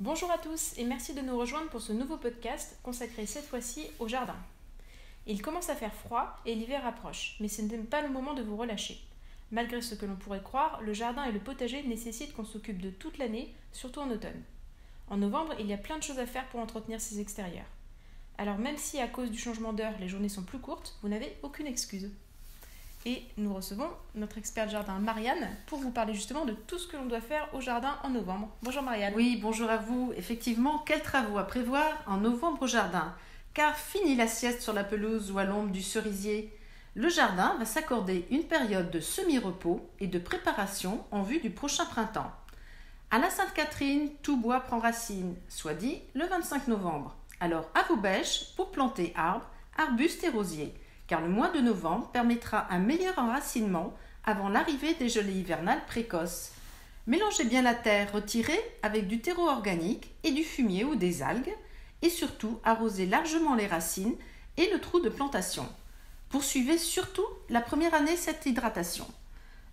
Bonjour à tous et merci de nous rejoindre pour ce nouveau podcast consacré cette fois-ci au jardin. Il commence à faire froid et l'hiver approche, mais ce n'est pas le moment de vous relâcher. Malgré ce que l'on pourrait croire, le jardin et le potager nécessitent qu'on s'occupe de toute l'année, surtout en automne. En novembre, il y a plein de choses à faire pour entretenir ses extérieurs. Alors même si à cause du changement d'heure, les journées sont plus courtes, vous n'avez aucune excuse. Et nous recevons notre experte jardin Marianne pour vous parler justement de tout ce que l'on doit faire au jardin en novembre. Bonjour Marianne. Oui, bonjour à vous. Effectivement, quels travaux à prévoir en novembre au jardin? Car fini la sieste sur la pelouse ou à l'ombre du cerisier. Le jardin va s'accorder une période de semi-repos et de préparation en vue du prochain printemps. À la Sainte-Catherine, tout bois prend racine, soit dit le 25 novembre. Alors à vos bêches pour planter arbres, arbustes et rosiers, car le mois de novembre permettra un meilleur enracinement avant l'arrivée des gelées hivernales précoces. Mélangez bien la terre retirée avec du terreau organique et du fumier ou des algues, et surtout arrosez largement les racines et le trou de plantation. Poursuivez surtout la première année cette hydratation.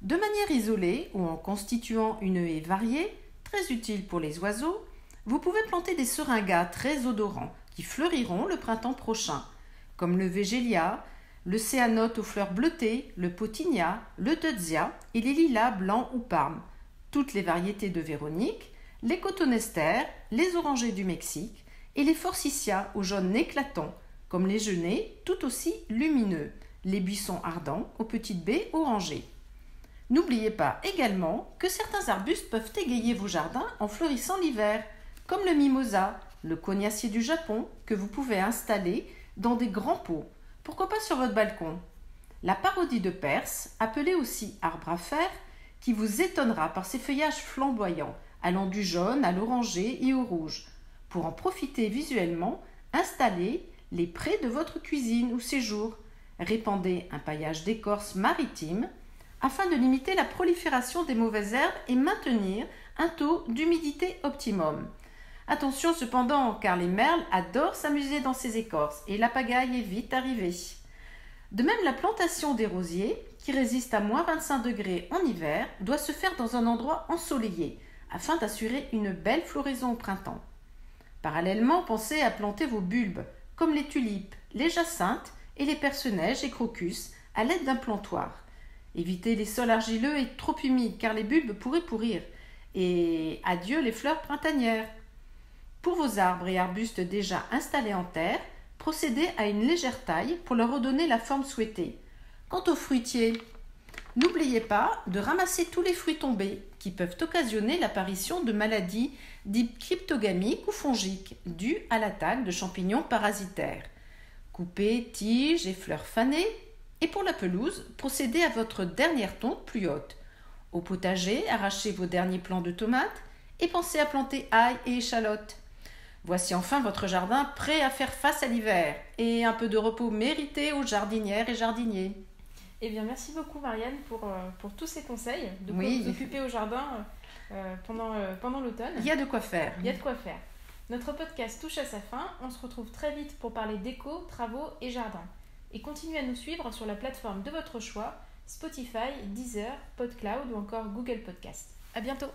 De manière isolée ou en constituant une haie variée, très utile pour les oiseaux, vous pouvez planter des seringas très odorants qui fleuriront le printemps prochain, comme le végélia, le céanote aux fleurs bleutées, le potinia, le deutzia et les lilas blancs ou parmes, toutes les variétés de Véronique, les cotonesters, les orangers du Mexique et les forsythias aux jaunes éclatants, comme les genêts tout aussi lumineux, les buissons ardents aux petites baies orangées. N'oubliez pas également que certains arbustes peuvent égayer vos jardins en fleurissant l'hiver, comme le mimosa, le cognacier du Japon, que vous pouvez installer dans des grands pots. Pourquoi pas sur votre balcon? La parodie de Perse, appelée aussi arbre à fer, qui vous étonnera par ses feuillages flamboyants, allant du jaune à l'oranger et au rouge. Pour en profiter visuellement, installez les près de votre cuisine ou séjour. Répandez un paillage d'écorce maritime afin de limiter la prolifération des mauvaises herbes et maintenir un taux d'humidité optimum. Attention cependant, car les merles adorent s'amuser dans ces écorces et la pagaille est vite arrivée. De même, la plantation des rosiers, qui résiste à moins 25 degrés en hiver, doit se faire dans un endroit ensoleillé, afin d'assurer une belle floraison au printemps. Parallèlement, pensez à planter vos bulbes, comme les tulipes, les jacinthes et les perce-neige et crocus, à l'aide d'un plantoir. Évitez les sols argileux et trop humides, car les bulbes pourraient pourrir. Et adieu les fleurs printanières. Pour vos arbres et arbustes déjà installés en terre, procédez à une légère taille pour leur redonner la forme souhaitée. Quant aux fruitiers, n'oubliez pas de ramasser tous les fruits tombés qui peuvent occasionner l'apparition de maladies dites cryptogamiques ou fongiques dues à l'attaque de champignons parasitaires. Coupez tiges et fleurs fanées et pour la pelouse, procédez à votre dernière tonte plus haute. Au potager, arrachez vos derniers plants de tomates et pensez à planter ail et échalotes. Voici enfin votre jardin prêt à faire face à l'hiver et un peu de repos mérité aux jardinières et jardiniers. Eh bien, merci beaucoup Marianne pour tous ces conseils de quoi Oui. vous occuper au jardin pendant l'automne. Il y a de quoi faire. Il y a de quoi faire. Notre podcast touche à sa fin. On se retrouve très vite pour parler déco, travaux et jardin. Et continuez à nous suivre sur la plateforme de votre choix, Spotify, Deezer, PodCloud ou encore Google Podcast. À bientôt.